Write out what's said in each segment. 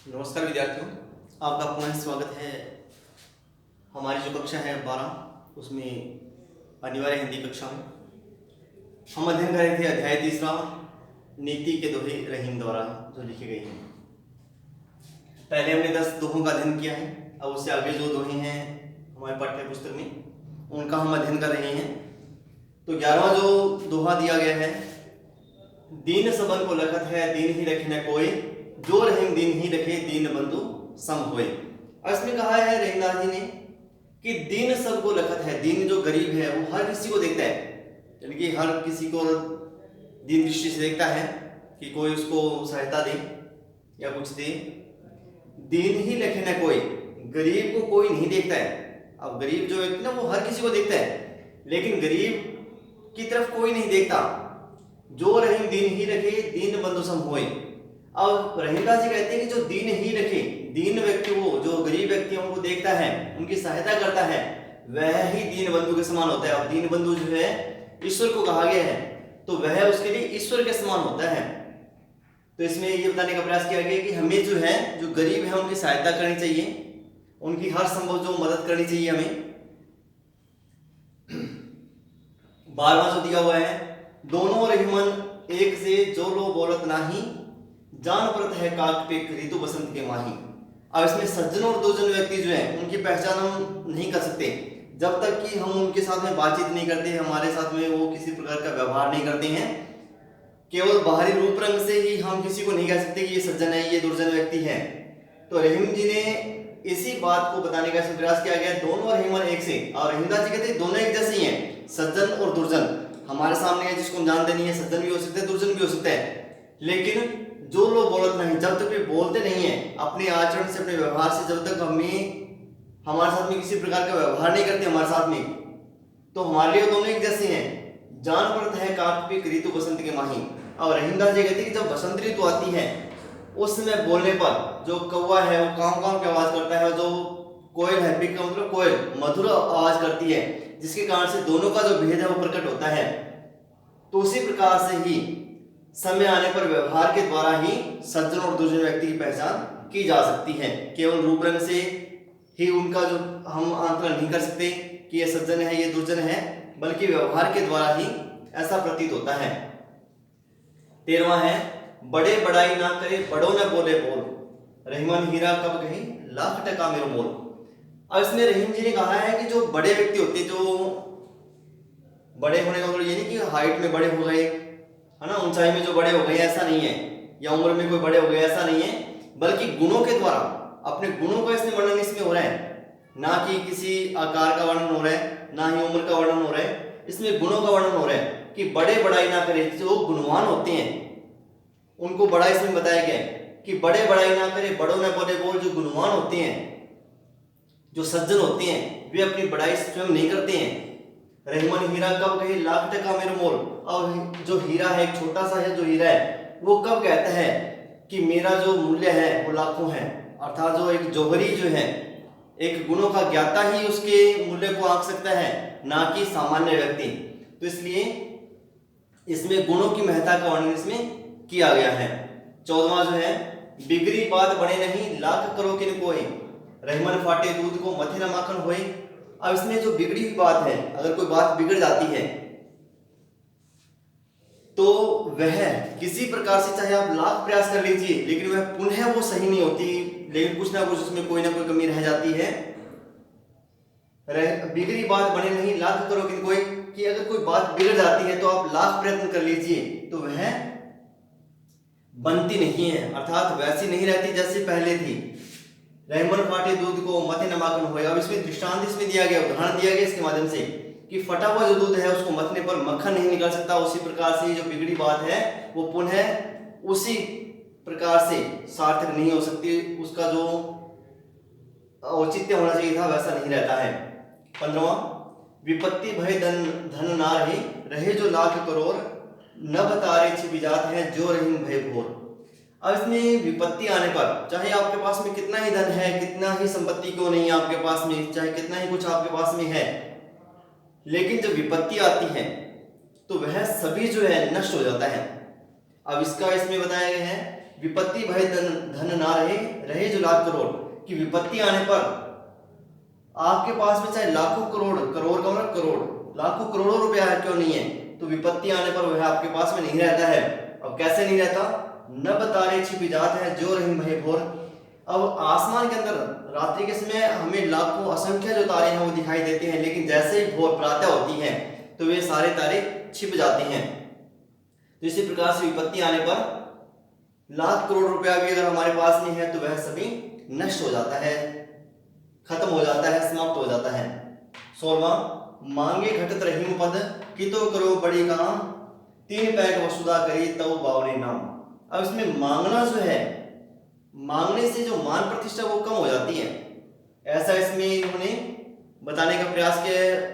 नमस्कार विद्यार्थियों, आपका पुनः स्वागत है। हमारी जो कक्षा है 12 उसमें अनिवार्य हिंदी कक्षा में हम अध्ययन कर रहे थे अध्याय 3 नीति के दोहे रहीम द्वारा जो लिखे गए हैं। पहले हमने 10 दोहों का अध्ययन किया है। अब उससे आगे जो दोहे हैं हमारे पाठ्य पुस्तक में उनका हम अध्ययन कर रहे हैं। तो 11वां जो दोहा दिया गया है, दीन सबन को लखत है दीन ही रखे न कोई, जो रहीम दीन ही रखे दीन बंधु सम होए। और इसमें कहा है रहीमदास जी ने कि दीन सबको लखत है। दीन जो गरीब है वो हर किसी को देखता है, यानी कि हर किसी को दीन दृष्टि से देखता है कि कोई उसको सहायता दे या कुछ दे। दीन ही लखे न कोई, गरीब को कोई नहीं देखता है। अब गरीब जो व्यक्ति ना वो हर किसी को देखता है, लेकिन गरीब की तरफ कोई नहीं देखता। जो रहीम दीन ही रखे दीन बंधु सम होए। अब रहीमदास जी कहते हैं कि जो दीन ही रखे, दीन व्यक्ति वो जो गरीब व्यक्ति उनको देखता है, उनकी सहायता करता है, वह ही दीन बंधु के समान होता है। और दीन बंधु जो है ईश्वर को कहा गया है, तो वह उसके लिए ईश्वर के समान होता है। तो इसमें ये बताने का प्रयास किया गया कि हमें जो है जो गरीब है उनकी सहायता करनी चाहिए, उनकी हर संभव जो मदद करनी चाहिए हमें। 12वां जो दिया हुआ है, दोनों रहीमन एक से जो लो बोलत नाही, जान परत है काक पे ऋतु बसंत के माही। अब इसमें सज्जन और दुर्जन व्यक्ति जो है उनकी पहचान हम नहीं कर सकते जब तक कि हम उनके साथ में बातचीत नहीं करते, हमारे साथ में वो किसी प्रकार का व्यवहार नहीं करते हैं। केवल बाहरी रूप रंग से ही हम किसी को नहीं कह सकते कि ये सज्जन है, ये दुर्जन व्यक्ति है। तो रहीम जी ने इसी बात को बताने का प्रयास किया गया, दोनों रहीमन एक से। और रहीमदास जी कहते हैं दोनों एक जैसे ही हैं, सज्जन और दुर्जन हमारे सामने है, जिसको हम जानते नहीं है, सज्जन भी हो सकते हैं, दुर्जन भी हो सकता है। लेकिन जो लोग बोलत नहीं, जब तक वे बोलते नहीं है, अपने आचरण से अपने व्यवहार से जब तक हमारे साथ में किसी प्रकार का व्यवहार नहीं करते हमारे साथ में, तो हमारे लिए दोनों एक जैसे हैं। जान पड़ता है काक पे ऋतु बसंत के माही। और रहीमदास जी कहते हैं कि जब बसंत ऋतु आती है उस समय बोलने पर जो कौवा है वो काव काव की आवाज करता है, और जो कोयल है, पिक का मतलब कोयल, मधुर आवाज करती है, जिसके कारण से दोनों का जो भेद है वो प्रकट होता है। तो उसी प्रकार से ही समय आने पर व्यवहार के द्वारा ही सज्जन और दुर्जन व्यक्ति की पहचान की जा सकती है। केवल रूप रंग से ही उनका जो हम आंकलन नहीं कर सकते कि ये सज्जन है ये दुर्जन है, बल्कि व्यवहार के द्वारा ही ऐसा प्रतीत होता है। 13वां है, बड़े बड़ाई ना करे बड़ों न बोले बोल, रहीमन हीरा कब कहीं लाख टका मेरो मोल। अब इसमें रहीम जी ने कहा है कि जो बड़े व्यक्ति होते हैं, जो बड़े होने का मतलब ये नहीं कि हाइट में बड़े हो गए है ना, ऊंचाई में जो बड़े हो गए ऐसा नहीं है, या उम्र में कोई बड़े हो गए ऐसा नहीं है, बल्कि गुणों के द्वारा अपने गुणों का इसमें वर्णन इसमें हो रहा है, ना कि किसी आकार का वर्णन हो रहा है, ना ही उम्र का वर्णन हो रहा है। इसमें गुणों का वर्णन हो रहा है कि बड़े बड़ाई ना करे, जो गुणवान होते हैं उनको बड़ा इसमें बताया गया है कि बड़े बड़ाई ना करे बड़ों न बोले बोल। जो गुणवान होते हैं, जो सज्जन होते हैं, वे अपनी बड़ाई स्वयं नहीं करते हैं। रहीमन हीरा कब कहे लाख टका मेरा मोल। और जो हीरा है, एक छोटा सा है जो हीरा है, वो कब कहता है कि मेरा जो मूल्य है वो लाखों है। अर्थात जो एक जौहरी जो है, एक गुणों का ज्ञाता ही उसके मूल्य को आंक सकता है, ना कि सामान्य व्यक्ति। तो इसलिए इसमें गुणों की महत्ता का वर्णन इसमें किया गया है। 14वां जो है, बिगड़ी बात बने नहीं लाख करो किन कोई, रहीमन फाटे दूध को मथे न माखन होए। अब इसमें जो बिगड़ी हुई बात है, अगर कोई बात बिगड़ जाती है तो वह किसी प्रकार से चाहे आप लाख प्रयास कर लीजिए, लेकिन वह पुनः वो सही नहीं होती, लेकिन कुछ ना कुछ उसमें कोई ना कोई कमी रह जाती है। बिगड़ी बात बने नहीं लाख करो किन कोई, कि अगर कोई बात बिगड़ जाती है तो आप लाख प्रयत्न कर लीजिए तो वह बनती नहीं है, अर्थात वैसी नहीं रहती जैसी पहले थी। रहीमन फाटे दूध को मथे न माखन होए। अब इसमें दृष्टांत इसमें दिया गया, उदाहरण दिया गया इसके माध्यम से कि फटा हुआ जो दूध है उसको मथने पर मक्खन नहीं निकल सकता। उसी प्रकार से जो बिगड़ी बात है वो पुनः उसी प्रकार से सार्थक नहीं हो सकती, उसका जो औचित्य होना चाहिए था वैसा नहीं रहता है। 15वां, विपत्ति भय धन ना रहे, रहे जो लाख करोड़, न बतारे छिपी जात है जो रहीम भय भोर। अब इसमें विपत्ति आने पर, चाहे आपके पास में कितना ही धन है, कितना ही संपत्ति क्यों नहीं है आपके पास में, चाहे कितना ही कुछ आपके पास में है, लेकिन जब विपत्ति आती है तो वह सभी जो है नष्ट हो जाता है। अब इसका इसमें बताया गया है, विपत्ति भय धन ना रहे, रहे जो लाख करोड़, कि विपत्ति आने पर आपके पास में चाहे लाखों करोड़, करोड़ का मतलब करोड़, लाखों करोड़ों रुपया है क्यों नहीं है, तो विपत्ति आने पर वह आपके पास में नहीं रहता है। अब कैसे नहीं रहता, नभ तारे छिपी जात है जो रही भय भोर। अब आसमान के अंदर रात्रि के समय हमें लाखों असंख्य जो तारे हैं वो दिखाई देते हैं, लेकिन जैसे ही भोर प्रातः होती है तो वे सारे तारे छिप जाते हैं। तो इसी प्रकार से विपत्ति आने पर लाख करोड़ रुपया भी अगर हमारे पास नहीं है तो वह सभी नष्ट हो जाता है, खत्म हो जाता है, समाप्त हो जाता है। 16वां, मांगे घटत रहीम पद कि तो करो बड़ी काम, तीन पैक वसुधा करी तब बावने नाम। अब इसमें मांगना जो है, मांगने से जो मान प्रतिष्ठा वो कम हो जाती है, ऐसा इसमें इन्होंने बताने का प्रयास किया है।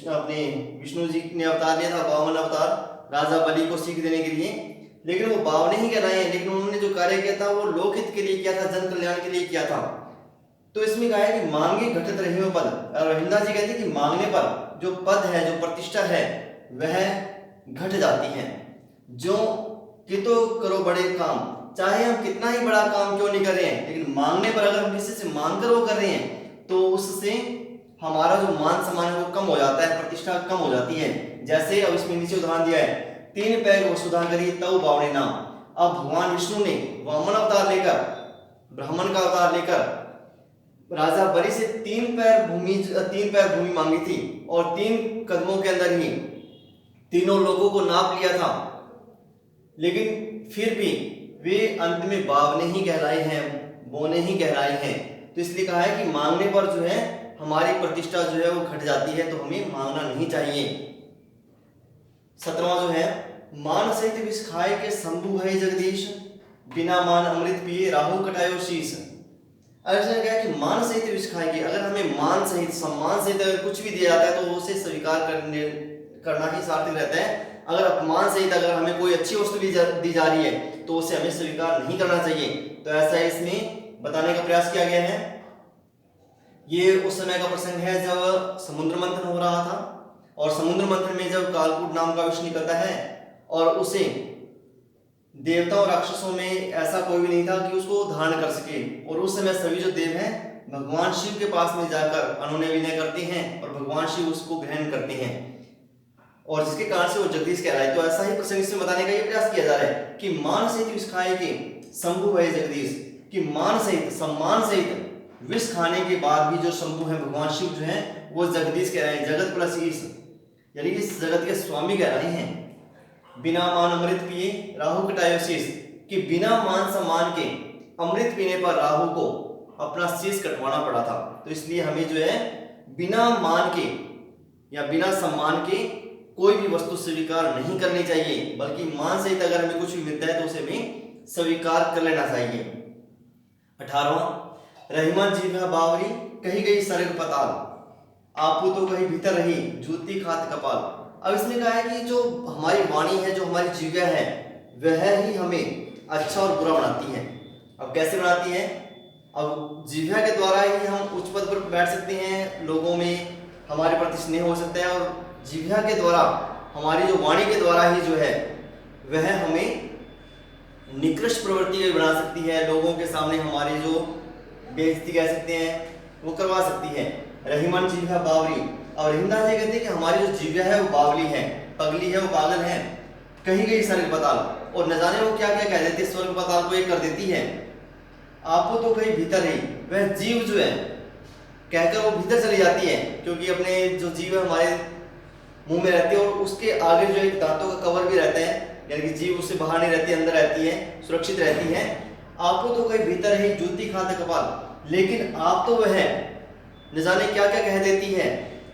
अपने विष्णु जी ने अवतार लिया था, 52 अवतार राजा बलि को सीख देने के लिए, लेकिन वो 52 ही कहलाए हैं, लेकिन उन्होंने जो कार्य किया था वो लोकहित के लिए किया था, जन कल्याण के लिए किया था। तो इसमें कहा है कि मांगे घटत रहीम पद, और रविंद्र जी कहते हैं कि मांगने पर जो पद है, जो प्रतिष्ठा है वह घट जाती है। जो कि तो करो बड़े काम, चाहे हम कितना ही बड़ा काम क्यों नहीं कर रहे हैं, लेकिन मांगने पर अगर हम किसी से मांग कर वो कर रहे हैं तो उससे हमारा जो मान सम्मान है वो कम हो जाता है, प्रतिष्ठा कम हो जाती है। जैसे अब इसमें नीचे उदाहरण दिया है, तीन पैर वसुधा करी तब बावने नाम। अब भगवान विष्णु ने वामन अवतार लेकर, ब्राह्मण का अवतार लेकर राजा बलि से तीन पैर भूमि मांगी थी, और 3 कदमों के अंदर ही तीनों लोगों को नाप लिया था, लेकिन फिर भी वे अंत में बावने ही कहलाए हैं, बोने ही कहलाए हैं। तो इसलिए कहा है कि मांगने पर जो है हमारी प्रतिष्ठा जो है वो घट जाती है, तो हमें मांगना नहीं चाहिए। 17वां जो है, मान सहित विष खाए के शंभु है जगदीश, बिना मान अमृत पिए राहु कटायो शीश। ऐसा क्या है कि मान सहित विष खाएंगे, अगर हमें मान सहित, सम्मान सहित अगर कुछ भी दिया जाता है तो उसे स्वीकार करना ही सार्थक रहता है। अगर अपमान सहित अगर हमें कोई अच्छी वस्तु दी जा रही है तो उसे हमें स्वीकार नहीं करना चाहिए। तो ऐसा इसमें बताने का प्रयास किया गया है। ये उस समय का प्रसंग है जब समुद्र मंथन हो रहा था, और समुद्र मंथन में जब कालकूट नाम का विष निकलता है और उसे देवताओं राक्षसों में ऐसा कोई भी नहीं था कि उसको धारण कर सके, और उस समय सभी जो देव हैं भगवान शिव के पास में जाकर अनुनय विनय करते हैं और भगवान शिव उसको ग्रहण करते हैं, और जिसके कारण से वो जगदीश कहलाए। तो ऐसा ही प्रसंग इसमें बताने का ये प्रयास किया जा रहा है कि मान सहित विष खाए के शंभु है जगदीश, कि मान सहित, सम्मान सहित विष खाने के बाद भी जो शंभु है भगवान शिव जो है वो जगदीश कह रहे हैं, जगत प्लस ईश, यानी कि इस जगत के स्वामी कह रहे हैं। बिना मान अमृत पिए राहु कटायो शीश, कि बिना मान सम्मान के अमृत पीने पर राहु को अपना शीश कटवाना पड़ा था। तो इसलिए हमें जो है बिना मान के या बिना सम्मान के कोई भी वस्तु स्वीकार नहीं करनी चाहिए, बल्कि मान सहित अगर हमें कुछ भी मिलता है तो उसे हमें स्वीकार कर लेना चाहिए। 18वां, रहीमन जीवा बावरी कही गई सर्ग पताल, आपू तो कहीं भीतर रही जूती खात कपाल। अब इसने कहा है कि जो हमारी वाणी है, जो हमारी जीवा है, वह ही हमें अच्छा और बुरा बनाती है। अब कैसे बनाती है? अब जीवा के द्वारा ही हम उच्च पद पर बैठ सकते हैं, लोगों में हमारे प्रति स्नेह हो सकता है, और जीवा के द्वारा, हमारी जो वाणी के द्वारा ही जो है वह हमें निकृष्ट प्रवृत्ति बना सकती है, लोगों के सामने हमारी जो बेइज्जती कह सकते हैं वो करवा सकती है। रहीमन जीवा बावरी, और रहीमदास जी कहते हैं कि हमारी जो जीवा है वो बावली है, पगली है, वो पागल है। कहीं गई स्वर्ग पताल, और न जाने वो क्या क्या कह देती है, स्वर्ग पताल को एक कर देती है। आपको तो कहीं भीतर ही, वह जीव जो है कहकर वो भीतर चली जाती है, क्योंकि अपने जो जीव है हमारे मुंह में रहती है, और उसके आगे जो एक दांतों का कवर भी रहता है, यानी कि जीव उससे बाहर नहीं रहती, अंदर रहती है, सुरक्षित रहती है। आपको तो कहीं भीतर ही जूती खाते कपाल, लेकिन आप तो वह न जाने क्या क्या कह देती है,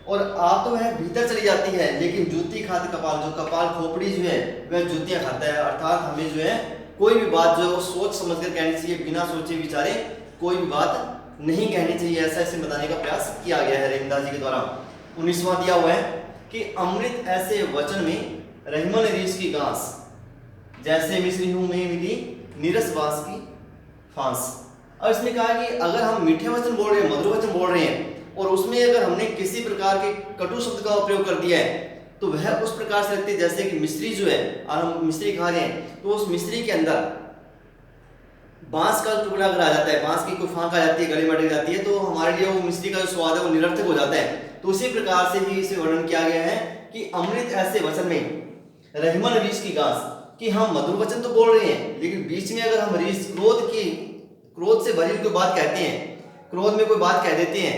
और आप तो वह भीतर चली जाती है, लेकिन जूती खाते कपाल, जो कपाल खोपड़ी जो है वह जूतियां खाता है। अर्थात हमें जो है कोई भी बात जो है वो सोच समझ कर कहनी चाहिए, बिना सोचे विचारे कोई भी बात नहीं कहनी चाहिए। ऐसा इसे बताने का प्रयास किया गया है रहीमदास जी के द्वारा। 19वां दिया हुआ है कि अमृत ऐसे वचन में रहीमन रीस की घास, जैसे मिश्री हूं में मिली नीरस बांस की फांस। और इसने कहा कि अगर हम मीठे वचन बोल रहे हैं, मधुर वचन बोल रहे हैं, और उसमें अगर हमने किसी प्रकार के कटु शब्द का उपयोग कर दिया है, तो वह उस प्रकार से लगती है जैसे कि मिश्री जो है, और हम मिश्री खा रहे हैं, तो उस मिश्री के अंदर बांस का टुकड़ा अगर आ जाता है, बांस की कोई फांक आ जाती है, गले में अटक जाती है, तो हमारे लिए वो मिश्री का जो स्वाद है वो निरर्थक हो जाता है। तो उसी प्रकार से ही इसे वर्णन किया गया है कि अमृत ऐसे वचन में रहीमन रीछ की घास, कि हम मधुर वचन तो बोल रहे हैं, लेकिन बीच में अगर हम रीछ क्रोध से भरी कोई बात कहते हैं, क्रोध में कोई बात कह देते हैं,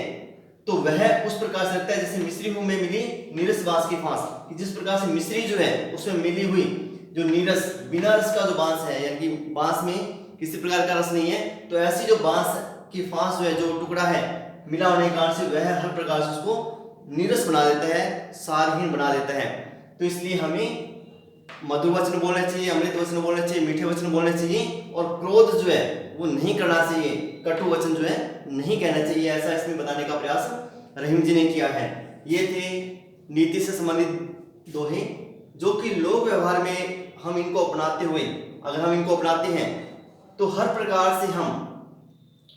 तो वह उस प्रकार से लगता है जैसे मिश्री मुंह में मिली नीरस बांस की फांस, कि जिस प्रकार से मिश्री जो है उसमें मिली हुई जो नीरस, बिना रस का जो बांस है, यानी कि बांस में किसी प्रकार का रस नहीं है, तो ऐसी जो बांस की फांस जो है, जो टुकड़ा है, मिला होने के कारण से वह हर प्रकार से उसको नीरस बना देता है, सारहीन बना देता है। तो इसलिए हमें मधुर वचन बोलना चाहिए, अमृत वचन बोलना चाहिए, मीठे वचन बोलने चाहिए, और क्रोध जो है वो नहीं करना चाहिए, कटु वचन जो है नहीं कहना चाहिए। ऐसा इसमें बताने का प्रयास रहीम जी ने किया है। ये थे नीति से संबंधित दोहे, जो कि लोक व्यवहार में हम इनको अपनाते हुए, अगर हम इनको अपनाते हैं तो हर प्रकार से हम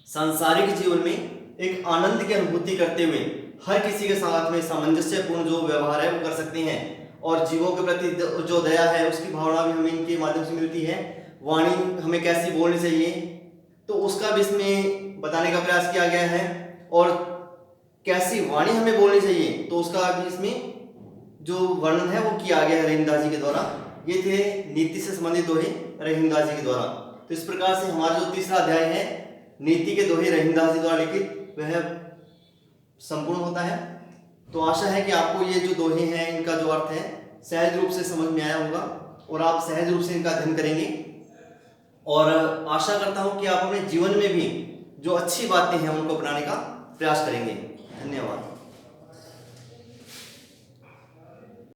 सांसारिक जीवन में एक आनंद की अनुभूति करते हुए हर किसी के साथ में सामंजस्यपूर्ण जो व्यवहार है वो कर सकते हैं, और जीवों के प्रति जो दया है उसकी भावना भी हमें इनके माध्यम से मिलती है। वाणी हमें कैसी बोलनी चाहिए तो उसका भी इसमें बताने का प्रयास किया गया है, और कैसी वाणी हमें बोलनी चाहिए तो उसका भी इसमें जो वर्णन है वो किया गया है रहीमदास जी के द्वारा। ये थे नीति से संबंधित दोहे रहीमदास जी के द्वारा। तो इस प्रकार से हमारा जो तीसरा अध्याय है नीति के दोहे रहीमदास जी द्वारा लिखित, वह संपूर्ण होता है। तो आशा है कि आपको ये जो दोहे हैं इनका जो अर्थ है सहज रूप से समझ में आया होगा, और आप सहज रूप से इनका अध्ययन करेंगे, और आशा करता हूँ कि आप अपने जीवन में भी जो अच्छी बातें हैं उनको अपनाने का प्रयास करेंगे। धन्यवाद।